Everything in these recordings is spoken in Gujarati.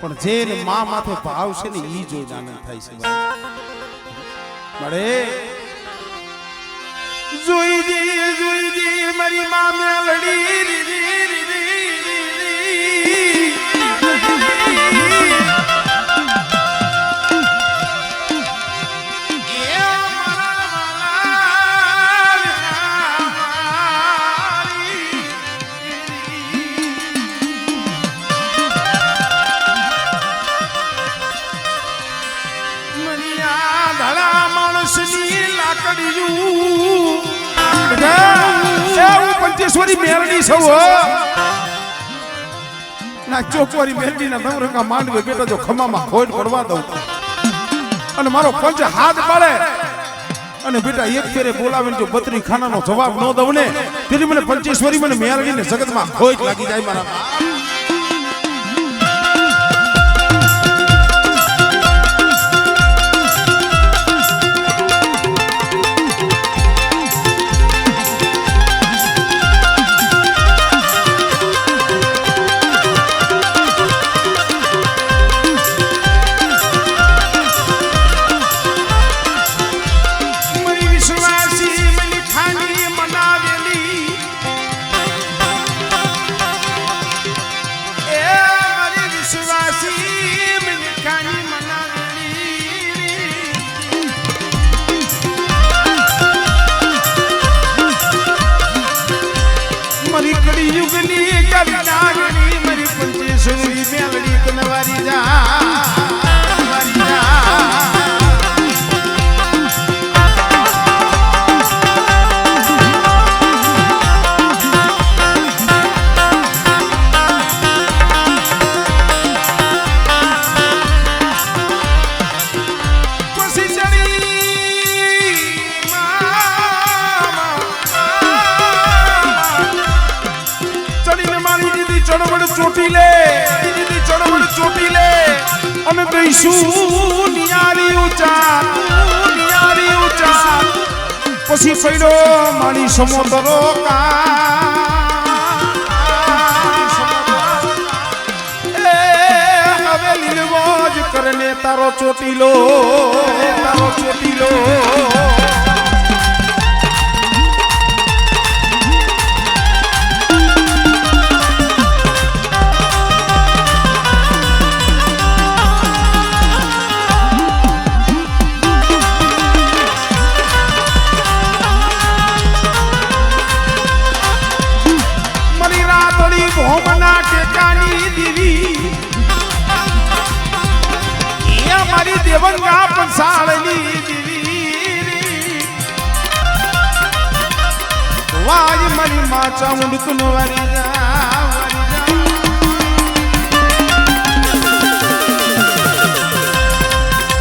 પણ જેને મા માથે ભાવ છે ને ઈ જોઈને આનંદ થાય છે મળે જોઈ દી મારી મા મેલડી પંચેશ્વરી મેલડી સૌ ના ચોકવારી મેલડી ના નવરંગા માંડવે બેટા જો ખમામાં ખોટ પડવા દઉં અને મારો પંચ હાથ પાડે અને બેટા એક ફેરે બોલાવીને જો બત્રી ખાનાનો જવાબ ન દઉં ને તેથી મને પંચેશ્વરી મને મેલડી ને જગતમાં ખોટ લાગી જાય મારા પછી પડ્યો મારી સમોદરો હવે લીલવો જ કરને તારો ચોટીલો ભોમના ટેકાની દીવી એ મારી દેવંગા પંસાળની દીવી વાય મારી માં ચામુંડ કુનવારી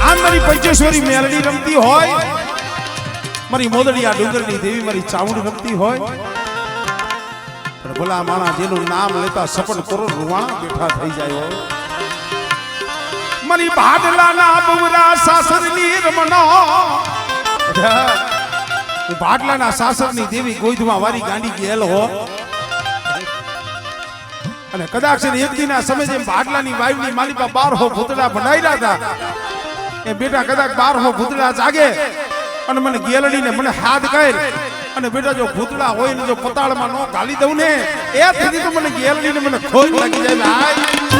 આ મારી પંચેશ્વરી મેલડી રમતી હોય મારી મોદડી આ ડુંગરની દેવી મારી ચામુંડ રમતી હોય ભલા માણા જેનું નામ લેતા સપન કરોડ રૂવાણા બેઠા થઈ જાય મારી ભાડલાના બવરા સાસરની રમણો હું ભાડલાના સાસરની દેવી ગોઈધમાં વારી ગાંડી ગયેલ હો અને કદાચ એક દિના સમય જેમ ભાડલાની વાઈની માલિકા 12 ભૂતડા બનાવ્યા હતા એ બેટા કદાચ 12 ભૂતડા જાગે અને મને ગેલડીને મને હાથ કર અને બેટા જો ભૂતડા હોય ને જો પતાળમાં નો ગાલી દઉં ને એ થી તો મને ગેલડીને મને ખોટ લાગી જાય ભાઈ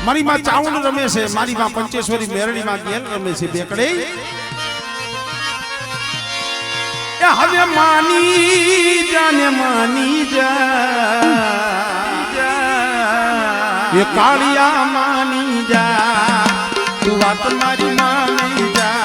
મારી માં ચાવણ રમે છે મારી માં પંચેશ્વરી મેરડી માં ગેલ રમે છે બેકડે એ હવે માની જા એ કાળિયા માની જા તું વાત મારી માની જા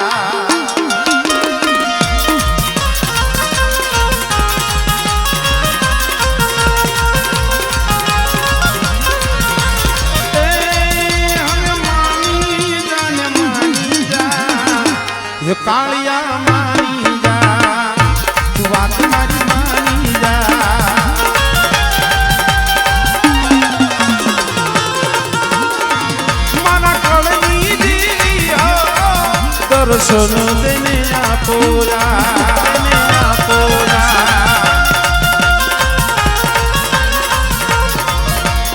કાળિયા માની જા દર્શન દેને આપોરા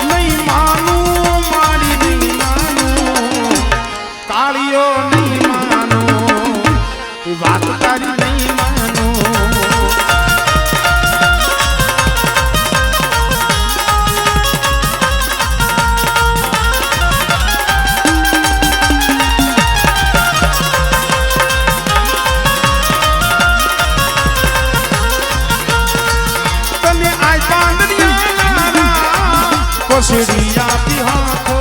નહીં માનું મારી નહીં માનું કાળીઓ નહીં માનું વાત તારી નહીં માનું કોશિયા તિહાખો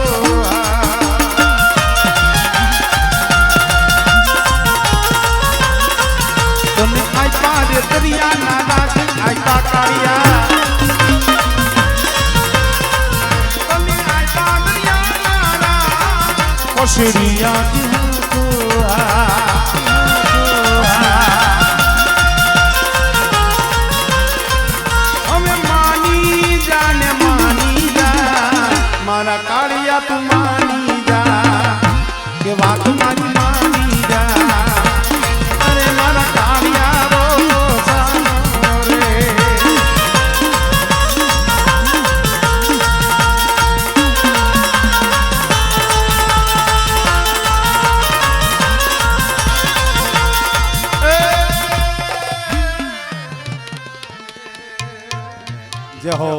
તને આઈ પાડે દરિયા ના રાજ આઈ કાળિયા તને આઈ પાડરિયા ના કોશિયા તિહાખો અમે માની જાને મારા કાળિયા તું માની જા કે વાત મારી માની જા અરે મારા કાળિયા રો સાનો રે જય હો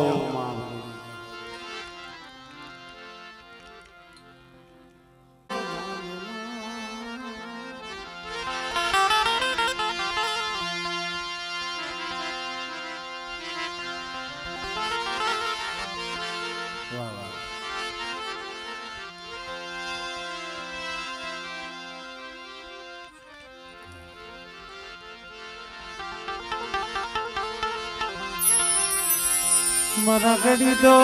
મરા ગડી દો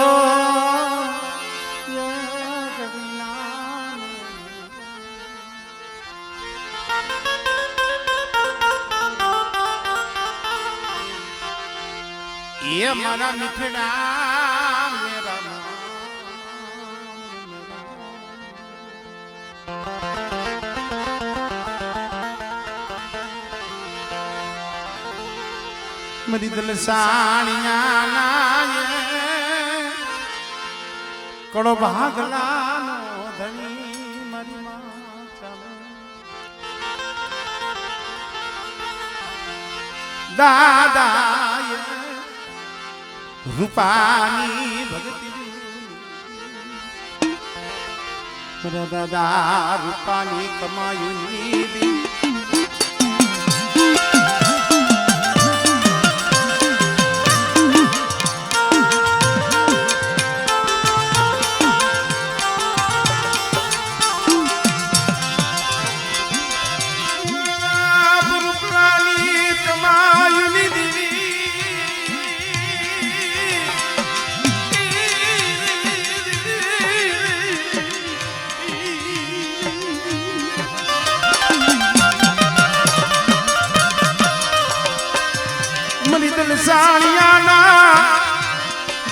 એ મારા મિઠડા મેરા મરી દિલ સાણિયા ના કડો ભાગલાનો ધણી મારી માં દાદા રૂપાની ભક્તિ દાદા રૂપાની કમાયું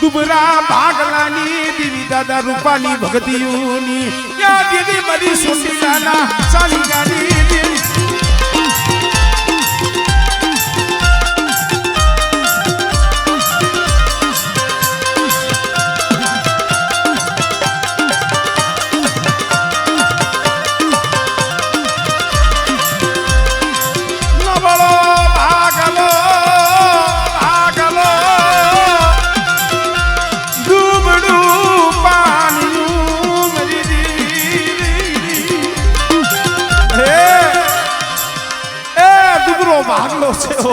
દુબરા ભાગલાની દેવી દાદા રૂપાની ભક્તિઓની યા દેવી બધી સુંદરાના સાની ગાડી દેવી ભાગલો છે હો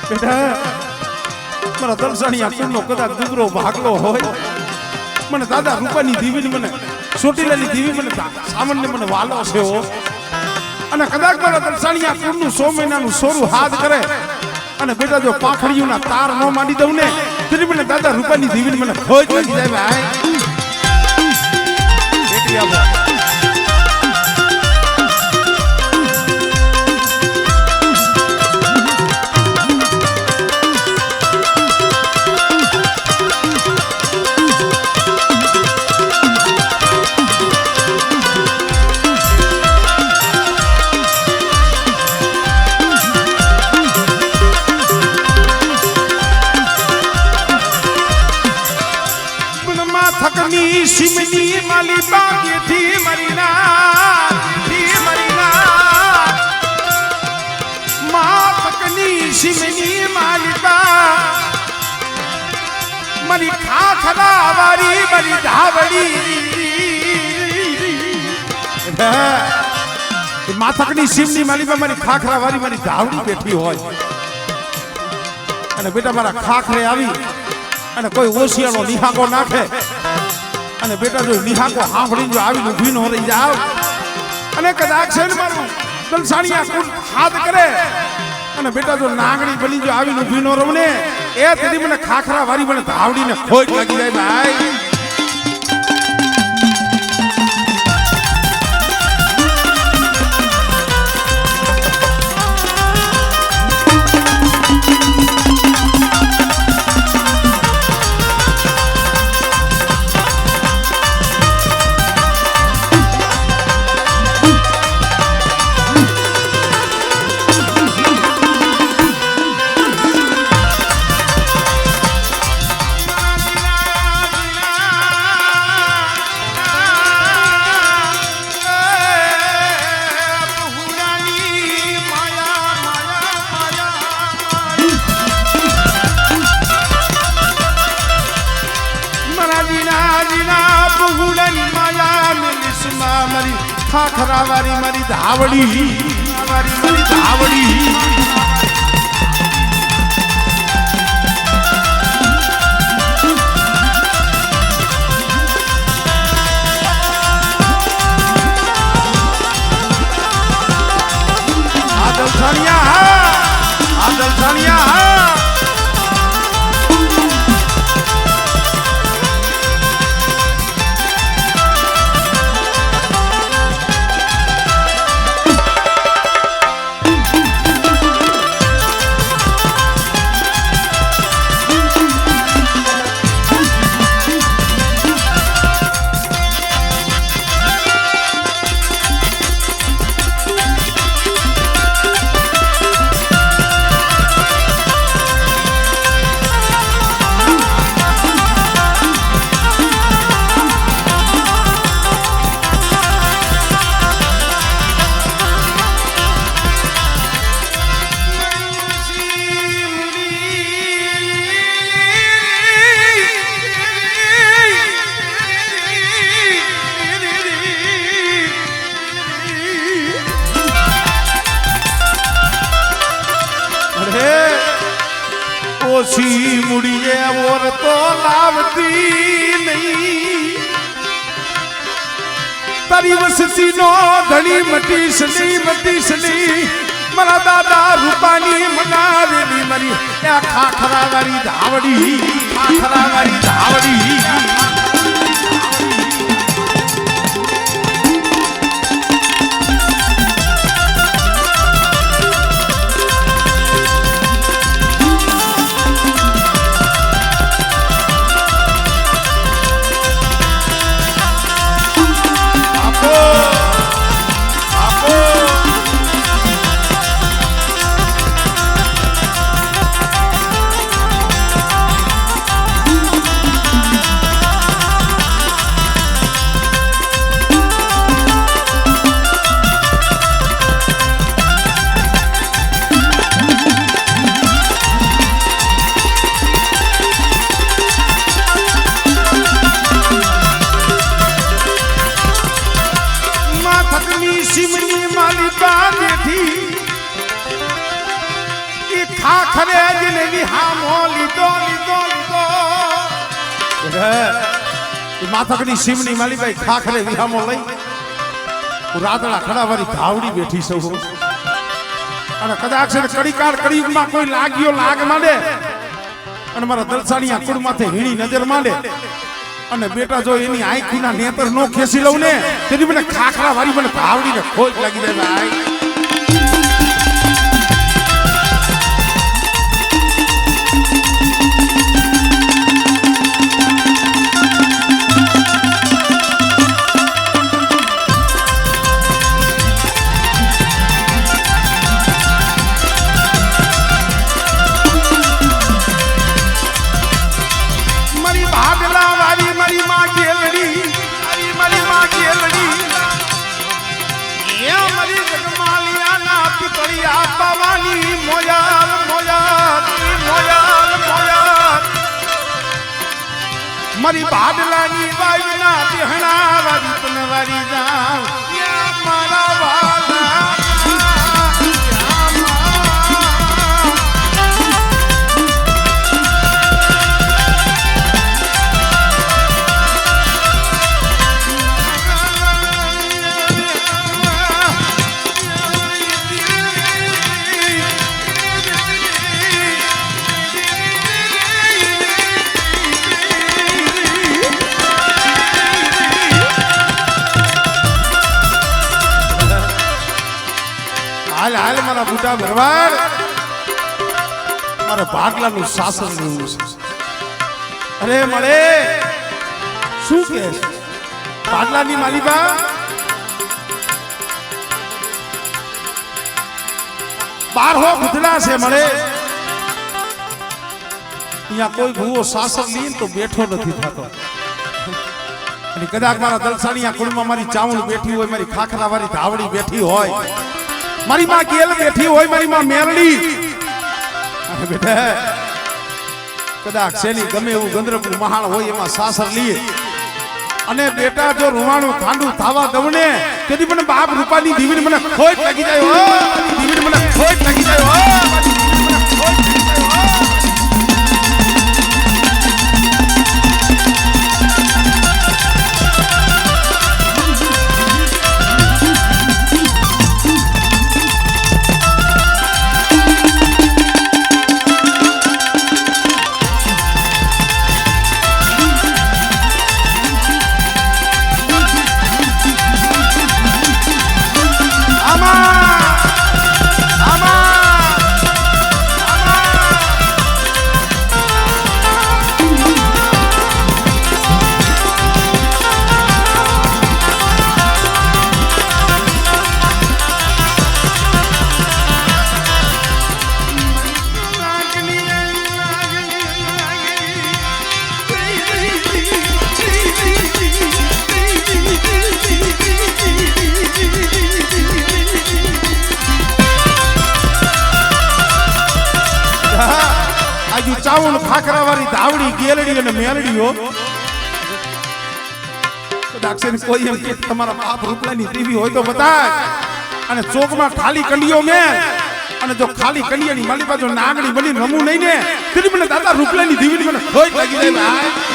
બેટા મારા દલસાણિયા કુળનો કદાચ દુબરો ભાગલો હોય મને દાદા રૂપાની દીવીની મને ચોટીલાની દીવી મને સામાન્ય મને વાલો છે હો અને કદાચ મારા દલસાણિયા કુળનું 100 મહિનાનું સોરું હાથ કરે અને બેટા જો પાંખડીઓના તાર ન માંડી દઉં ને તો મને દાદા રૂપાની દીવીની મને ખોજ લાગી જાય ભાઈ બેટી આવો સિમની માલિકા મારી ખાખરા વારી મારી ધાવડી માથકની સિમની માલિકા મારી ખાખરા વારી મારી ધાવડી બેઠી હોય અને બેટા મારા ખાખરે આવી અને કોઈ ઓશિયાનો નિહાકો નાખે અને બેટા જો નિહાકો સાંભળીને જો આવીને ઊભી નો રહી જાવ અને કદાચ છે ને મારું દલસાણિયા કુલ હાથ કરે અને બેટા જો નાગણી બની જો આવીને ઊભી નો રહું ને એ તેની મને ખાખરા વારી મને ધાવડીને ખોટ લાગી જાય ભાઈ ખાખરા વારી મારી ધાવડી મારી ધાવડી આદલ સાનિયા ઓછી મુડીએ ઓર તો લાવતી નહીં તારી વસતી નો ધણી મટીશ નહીં મારા દાદા રૂપાની મનાવેલી મારી ખાખરા વાળી ધાવડી સિમની માલિકા બેઠી ઈ ખાખરે જને વિહામો લીધો માથકની સિમની માલિકા ખાખરે વિહામો લઈ રાતડા ખડાવારી ધાવડી બેઠી સૌ અને કદાચ કડીકાર કડીમાં કોઈ લાગ્યો લાગ માંડે અને મારા દલસાણિયા કુળ માથે હીણી નજર માંડે અને બેટા જો એની આંખના નેત્ર નો ખેસી લઉં ને તેથી મને ખાખરા વારી મને ધાવડીને ખોટ લાગી જાય ભાઈ મારી માં કેલડી એ મારી જગમાં મારી ભાડલાની વાયના દેહણા વારી પનવારી જાવ મારા વાલા હાલ હાલ મારા બુટા ભરવાડ મારા ભાગલાનું શાસન લેવું છે અરે મળે શું કે ભાગલાની માલિકા બારહો ગુધડા છે મળે અહીંયા કોઈ ભૂવો શાસન લઈને તો બેઠો નથી થતો અને કદાચ મારા દલસાણીયા કુળમાં મારી ચાવણ બેઠી હોય મારી ખાખરા વાળી ધાવડી બેઠી હોય મારી માં કેલ બેઠી હોય મારી માં મેરડી અને બેટા કદાચ શેની ગમે એવું ગંદરપુર મહાણ હોય એમાં સાસર લીએ અને બેટા જો રૂવાણું ખાંડું થાવા દવને તેથી મને બાપ રૂપાની દીવીને મને ખોટ લાગી જાય હો દીવીને મને ખોટ લાગી જાય હો ચાવણ ખાખરા વાળી ધાવડી ગેલડી અને મેલડીઓ દાક્ષેન કોઈ એમ કે તમારા બાપ રૂપલાની ટીવી હોય તો બતાય અને ચોકમાં ખાલી કંડીઓ મેં અને જો ખાલી કંડિયાની માલી બાજુ નાગણી બની રમું નહીં ને તેની મને દાદા રૂપલાની દીવીની મને ખોટ લાગી જાય ભાઈ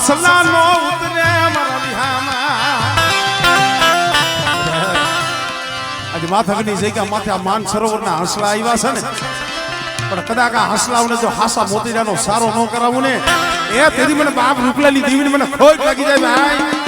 હસલા નો ઉતરે મારા વિહામાં આજે માથાની જગ્યા માથે આ માન સરોવરના હસલા આવ્યા છે ને પણ કદાચ આ હસલાઓને જો હાસા મોતીડાનો સારો ન કરાવું ને એ તેથી મને બાપ રૂપલાની દીવીને મને ખોટ લાગી જાય ભાઈ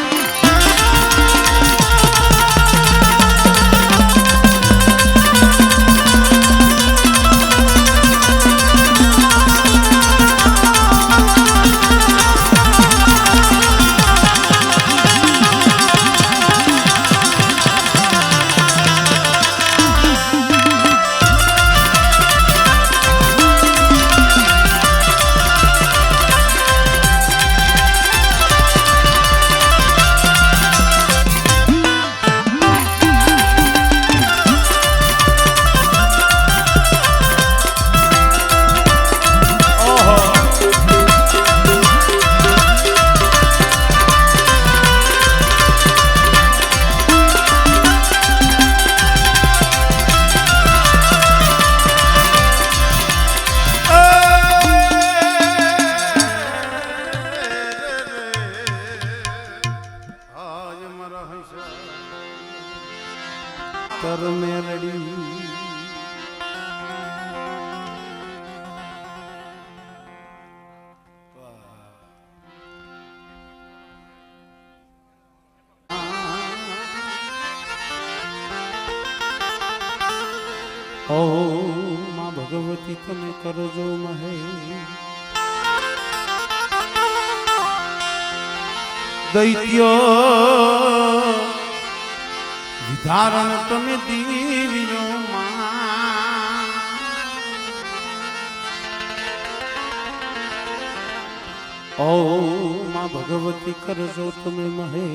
માતર મેલડી ઓ માં ભગવતી તમે કરજો મહે દૈત્ય વિધારણ તમે દીવ્યો માં ઓ માં ભગવતી કરજો તમે મહે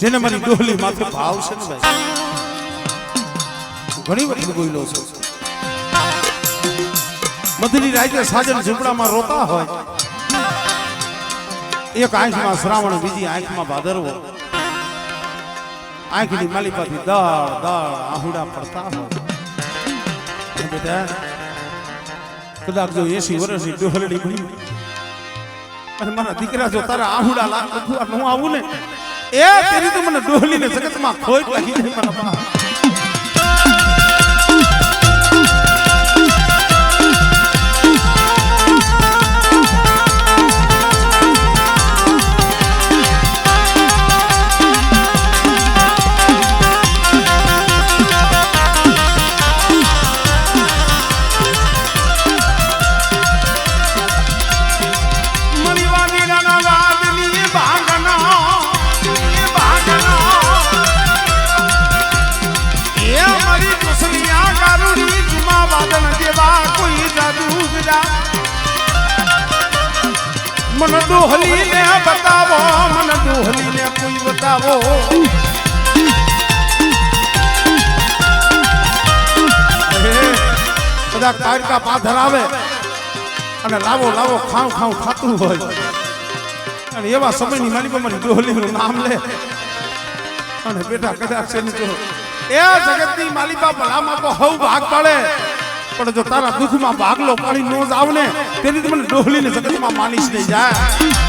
જેને મારી ડોલી માથે ભાવ છે ને ભાઈ ઘણી વખત બોલ્યો છું મધની રાતે સાજન ઝૂંપડામાં રોતા હોય એક આંખમાં શ્રાવણ બીજી આંખમાં ભાદરવો આંખની માલિપાથી દળ દળ આહુડા પડતા હોય બેટા કદાચ જો 80 વર્ષની ડોહલડી બની અને મારા દીકરા જો તારા આહુડા લાગવા ન આવું ને એ તેરી તો મને ડોહલીને જગતમાં ખોટ લાગી ગઈ મારા બા मन डोहली ने बतावो मन डोहली ने कोई बतावो બધા કાળકા પા ધરાવે અને લાવો લાવો ખાવ ખાવ ખાતું હોય અને એવા સમયની માલિક મારી ડોહલીનું નામ લે અને બેટા કદાચ છે ને જો એ જગતની માલિકા ભલામાં તો હવ ભાગ પાડે પણ જો તારા દુઃખમાં ભાગલો પાડી નો જાવ ને તેની મને ડોહલીને જગતમાં માનીશ નહીં જાય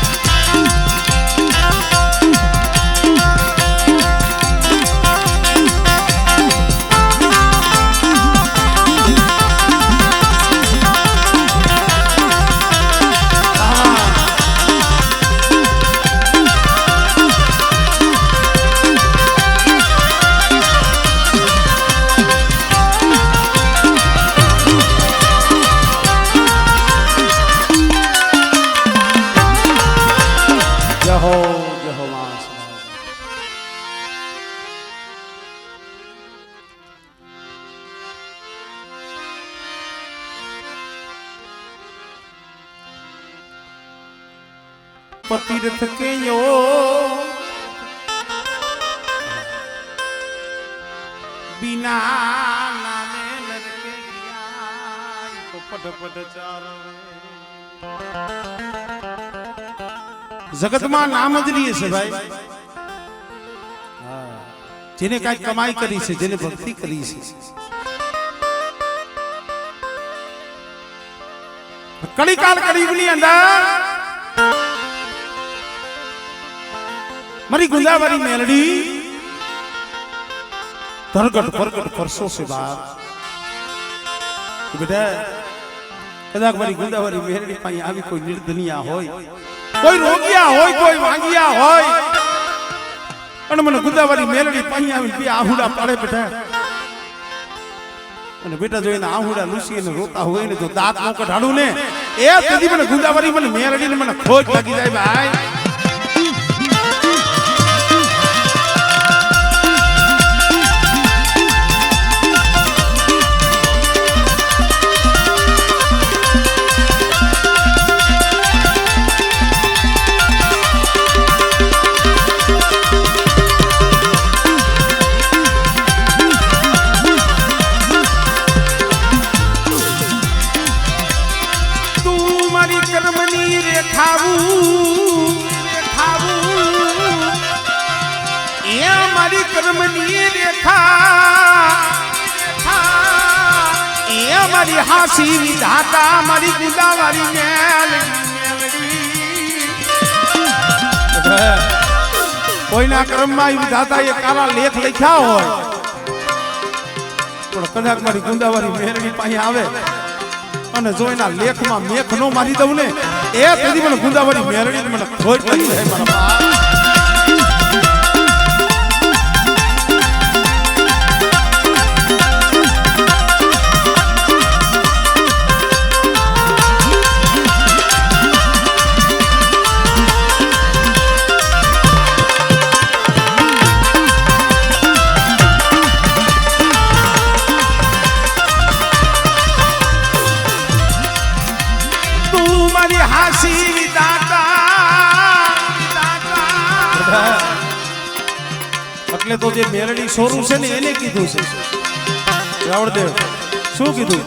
तीर्थ के यो बिना नामे लड़के तो पट पट चारो जगत में नाम ज नहीं है भाई जेने काई कमाई करी से जेने भक्ति करी से कड़ी काल करीबनी अंदर मरी गुंदावरी मेलडी तरगट परगट परसों से बात बेटा कदाच मरी गुंदावरी मेलडी पाई आवी कोई निर्धनिया होय कोई रोगिया होय कोई वांगिया होय अने मने गुंदावरी मेलडी पाई आवी बे आहुડા પાડે બેટા અને બેટા જો એના આहुડા લૂસી અને રોતા હોય ને તો દાંત નો કઢાડું ને એ તેથી મને ગુંદાવરી મને મેલડી ને મને ખોટ લાગી જાય ભાઈ હાસી વિધાતા મારી ગુદાવારી મેલડી કોઈના કર્મમાં વિધાતા એ કાળા લેખ લખ્યા હોય પણ કદાચ મારી ગુંદાવારી મેરડી પાસે આવે અને જો એના લેખમાં મેખ નો મારી દઉં ને એ તેથી મને ગુંદાવારી મેરડી મને ખોટ પડી જાય મારા એટલે તો જે મેલડી સોરું છે ને એને કીધું છે રાવણદેવ શું કીધું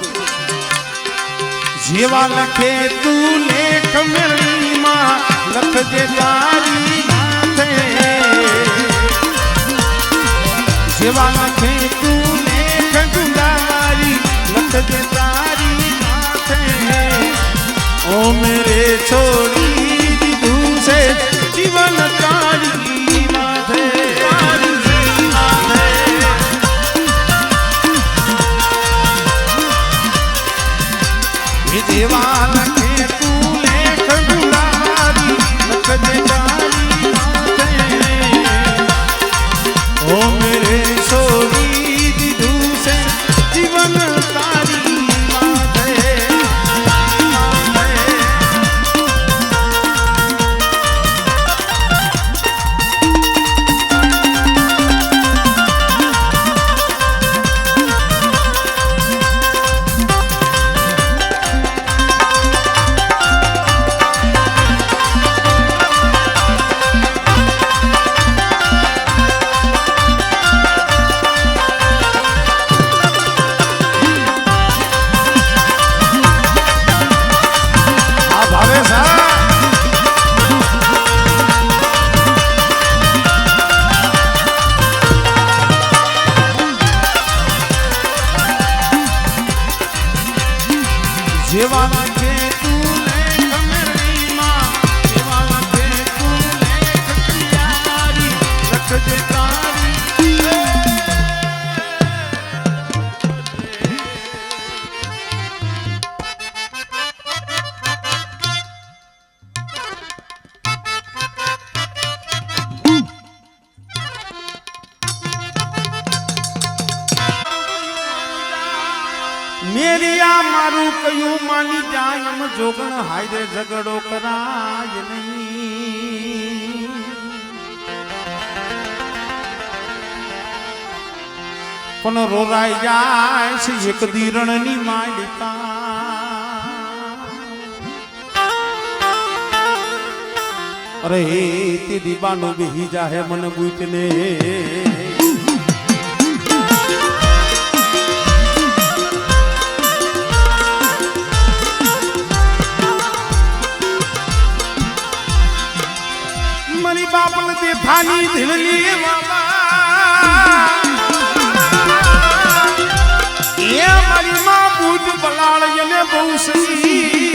જેવા લખે તું લેખ મેલડીમાં લખજે તારી માથે જેવા લખે તું લેખ ગુંદાવારી લખજે તારી માથે ઓ મેરે છોડી દીધું છે જીવન તારી માથે જેવા લખે તું લેખ ગુંદાવારી લખજે તારી માથે ઓ મેરે છોડી દીધું છે જીવન તારી માથે જેવા લખે તું લેખ મેરડીમાં જેવા લખે તું લેખ ગુંદાવારી લખજે તારી મેરિયા મારું કયું માની જાય એમ જોગણ હાયરે ઝઘડો કરાય નહીં પણ રોરાઈ જાય છે એક દીરણની માલિકા અરે તે દીવાનો બેહી જાહે મને બૂટને મારી બાપલ દેખાની ધીરલી બાબા એ મારી માં બૂટ બલાળ એને બહુ સી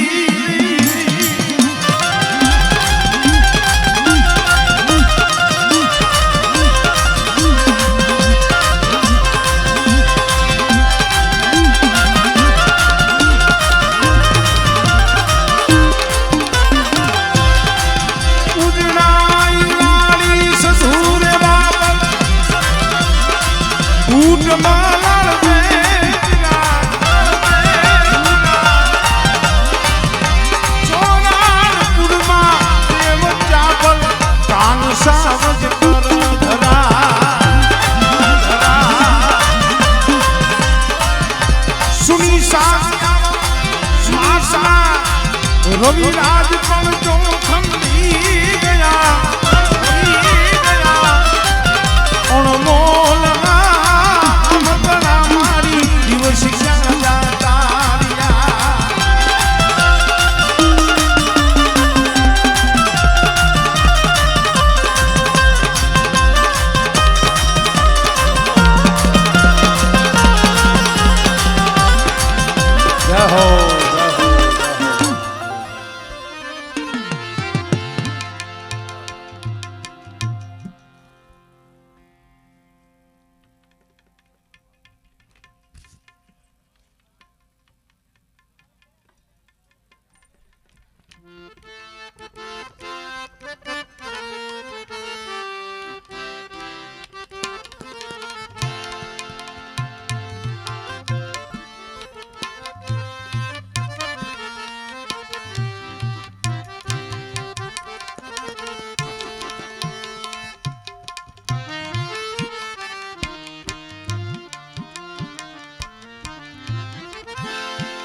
રવિરાજ